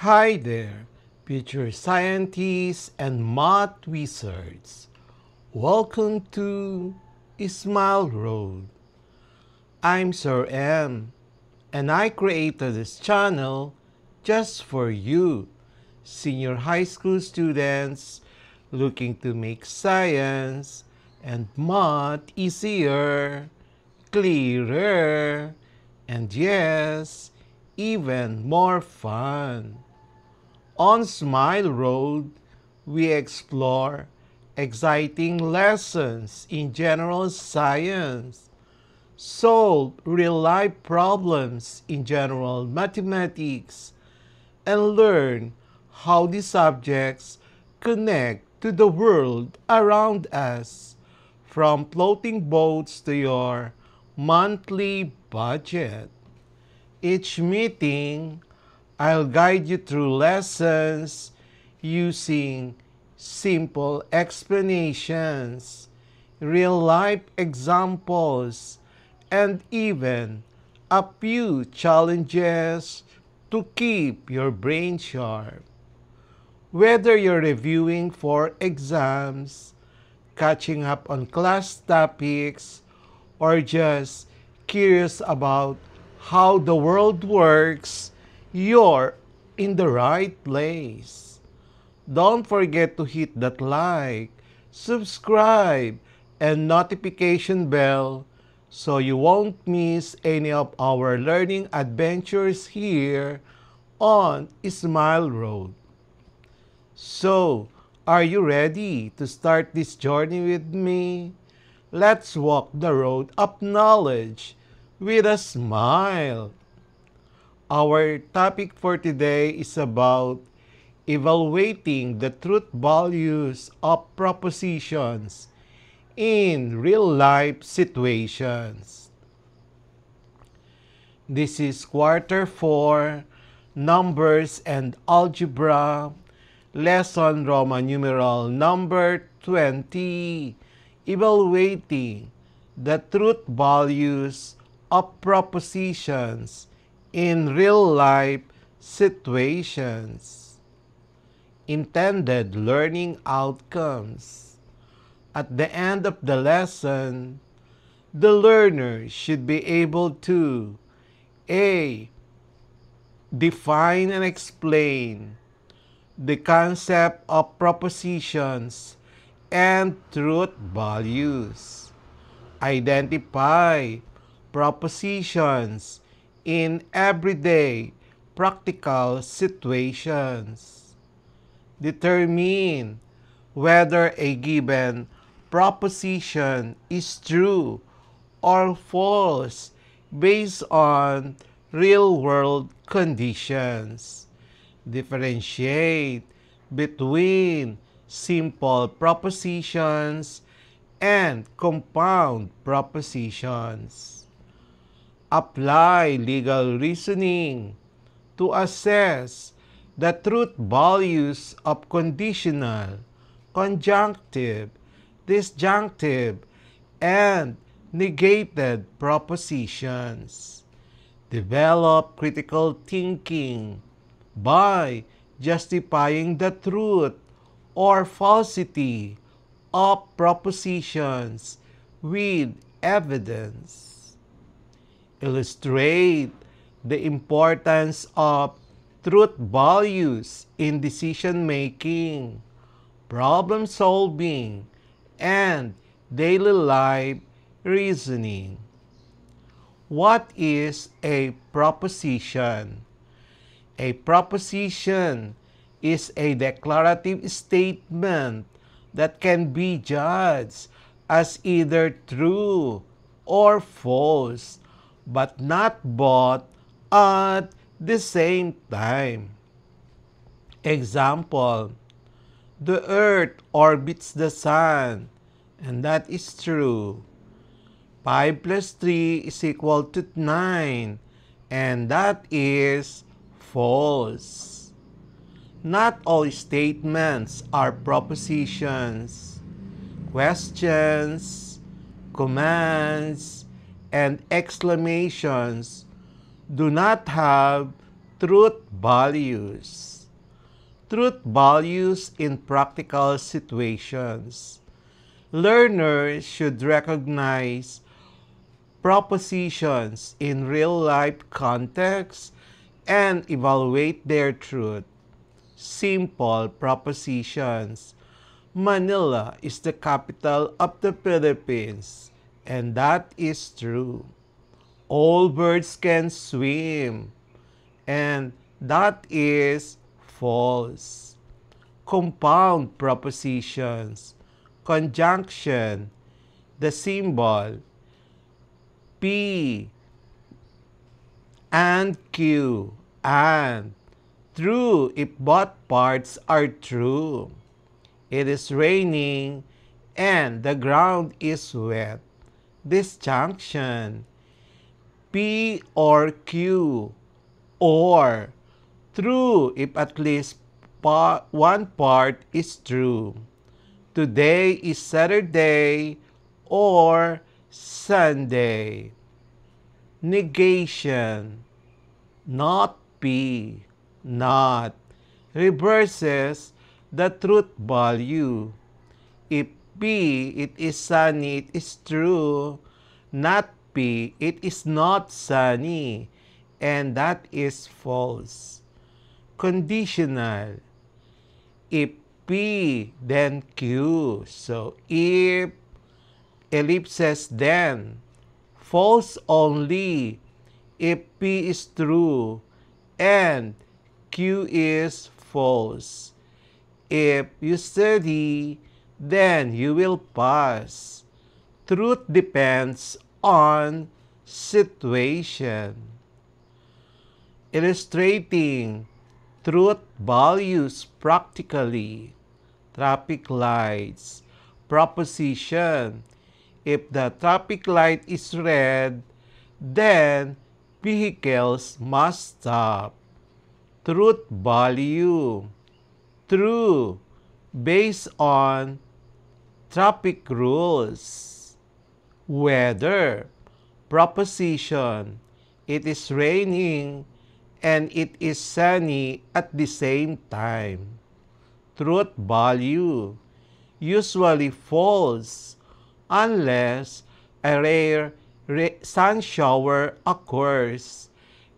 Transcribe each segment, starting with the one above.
Hi there, future scientists and math wizards. Welcome to Smile Road. I'm Sir M, and I created this channel just for you, senior high school students looking to make science and math easier, clearer, and yes, even more fun. On Smile Road, we explore exciting lessons in general science, solve real-life problems in general mathematics, and learn how these subjects connect to the world around us, from floating boats to your monthly budget. Each meeting, I'll guide you through lessons using simple explanations, real life examples, and even a few challenges to keep your brain sharp. Whether you're reviewing for exams, catching up on class topics, or just curious about how the world works, you're in the right place. Don't forget to hit that like, subscribe, and notification bell so you won't miss any of our learning adventures here on Smile Road. So, are you ready to start this journey with me? Let's walk the road of knowledge with a smile. Our topic for today is about evaluating the truth values of propositions in real life situations. This is quarter 4, numbers and algebra, lesson Roman numeral number 20, evaluating the truth values of propositions in real life situations. Intended learning outcomes. At the end of the lesson, the learner should be able to A. Define and explain the concept of propositions and truth values. Identify propositions in everyday practical situations. Determine whether a given proposition is true or false based on real-world conditions. Differentiate between simple propositions and compound propositions. Apply legal reasoning to assess the truth values of conditional, conjunctive, disjunctive, and negated propositions. Develop critical thinking by justifying the truth or falsity of propositions with evidence. Illustrate the importance of truth values in decision making, problem solving, and daily life reasoning. What is a proposition? A proposition is a declarative statement that can be judged as either true or false, but not both at the same time. Example, the earth orbits the sun, and that is true. 5 plus 3 is equal to 9, and that is false. Not all statements are propositions. Questions, commands, and exclamations do not have Truth values. Truth values in practical situations. Learners should recognize propositions in real-life context and evaluate their truth. Simple propositions. Manila is the capital of the Philippines, and that is true. All birds can swim, and that is false. Compound propositions. Conjunction. The symbol P and Q and true if both parts are true. It is raining and the ground is wet. Disjunction. P or Q or true if at least one part is true. Today is Saturday or Sunday. Negation. Not P. Not reverses the truth value. If P, it is sunny, it is true. Not P, it is not sunny, and that is false. Conditional. If P, then Q. So if ellipses, then false only if P is true and Q is false. If you study, then you will pass. Truth depends on situation. Illustrating truth values practically. Traffic lights. Proposition. If the traffic light is red, then vehicles must stop. Truth value. True, based on traffic rules. Weather. Proposition. It is raining and it is sunny at the same time. Truth value. Usually false unless a rare sun shower occurs.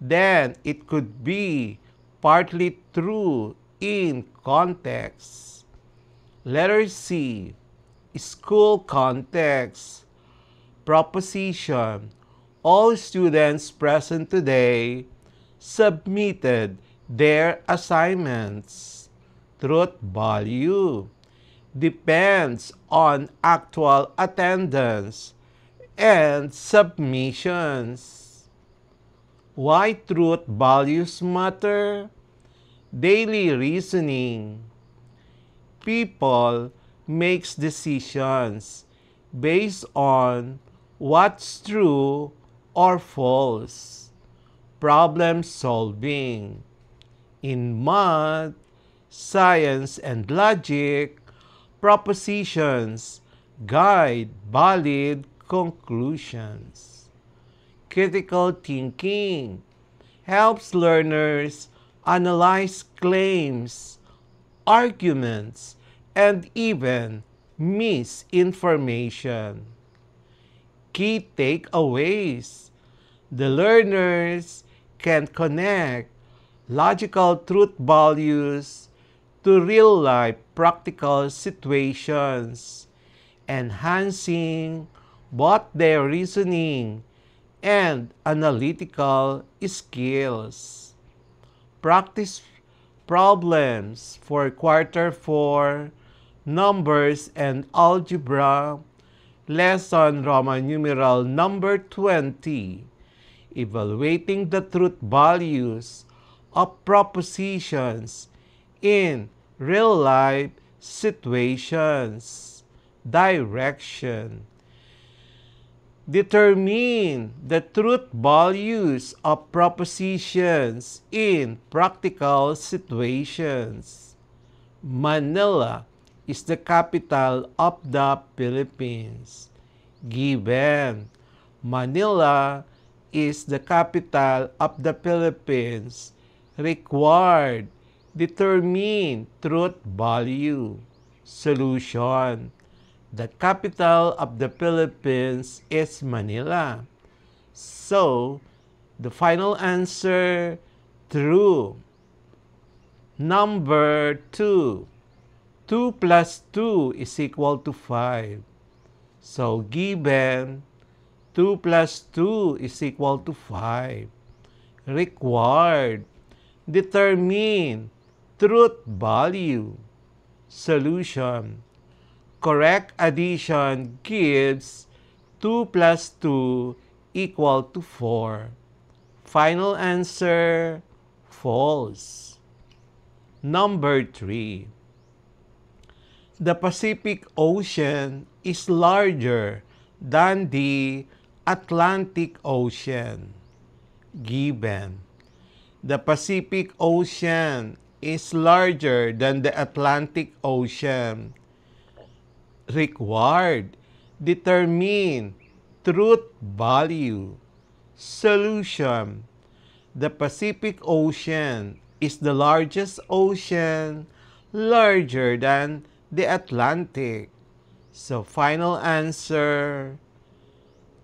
Then it could be partly true in context. Letter C. School context. Proposition. All students present today submitted their assignments. Truth value. Depends on actual attendance and submissions. Why truth values matter? Daily reasoning. People makes decisions based on what's true or false. Problem solving. In math, science, and logic, propositions guide valid conclusions. Critical thinking helps learners analyze claims, arguments, and even misinformation. Key takeaways. The learners can connect logical truth values to real-life practical situations, enhancing both their reasoning and analytical skills. Practice problems for Quarter 4, Numbers and Algebra, Lesson Roman numeral number 20, Evaluating the Truth Values of Propositions in Real-Life Situations. Direction. Determine the truth values of propositions in practical situations. Manila is the capital of the Philippines. Given, Manila is the capital of the Philippines, Required. Determine truth value. Solution. The capital of the Philippines is Manila. So, the final answer, true. Number 2. 2 plus 2 is equal to 5. So, given 2 plus 2 is equal to 5. Required. Determine truth value. Solution. Correct addition gives 2 plus 2 equal to 4. Final answer, false. Number 3. The Pacific Ocean is larger than the Atlantic Ocean. Given. The Pacific Ocean is larger than the Atlantic Ocean. Required. Determine truth value. Solution. The Pacific Ocean is the largest ocean, larger than the Atlantic. So, final answer,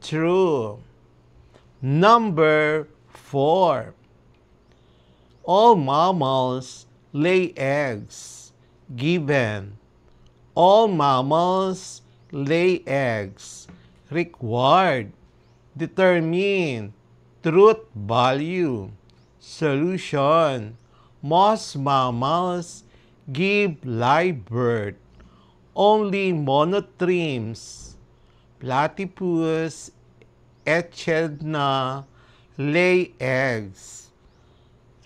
true. Number 4. All mammals lay eggs. Given. All mammals lay eggs. Required. Determine truth value. Solution. Most mammals give live birth. Only monotremes, platypus, echidna, lay eggs.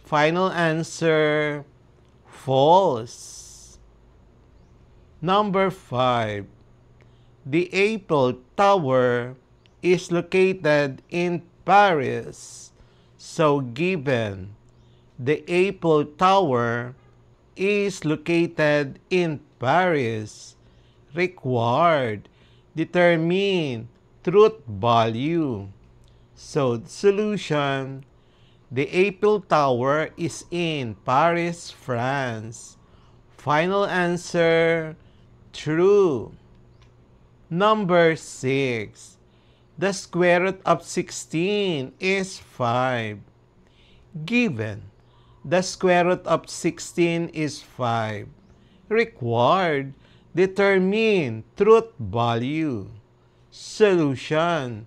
Final answer, false. Number 5. The Eiffel Tower is located in Paris. So, given the Eiffel Tower is located in Paris, required. Determine truth value. So, solution, the Eiffel Tower is in Paris, France. Final answer, true. Number 6. The square root of 16 is 5. Given. The square root of 16 is 5. Required. Determine truth value. Solution.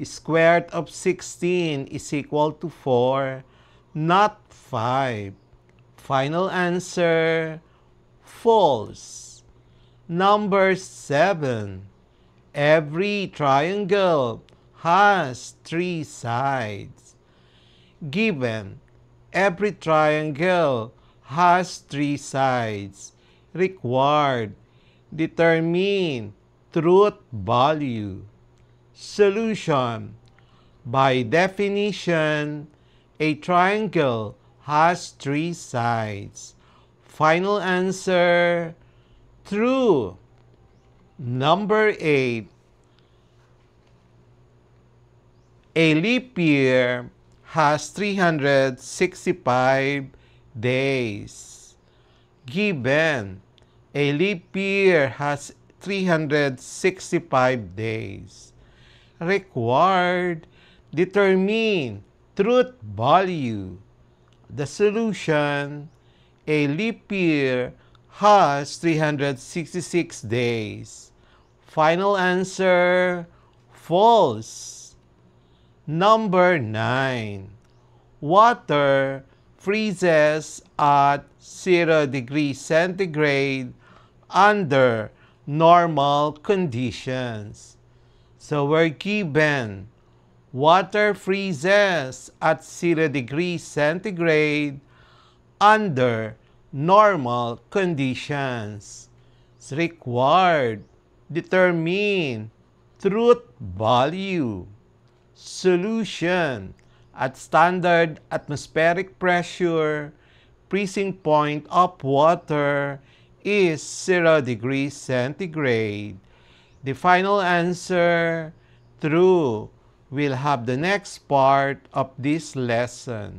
Square root of 16 is equal to 4, not 5. Final answer, false. Number 7. Every triangle has 3 sides. Given. Every triangle has 3 sides. Required. Determine truth value. Solution. By definition, a triangle has 3 sides. Final answer, true. Number 8. A leap year has 365 days. Given. A leap year has 365 days. Required. Determine truth value. The solution, a leap year has 366 days. Final answer, false. Number 9. Water freezes at 0 degrees centigrade under normal conditions. So we're given water freezes at 0 degrees centigrade under normal conditions. It's required. Determine truth value. Solution. At standard atmospheric pressure, freezing point of water is 0 degrees centigrade. The final answer, true. We'll have the next part of this lesson.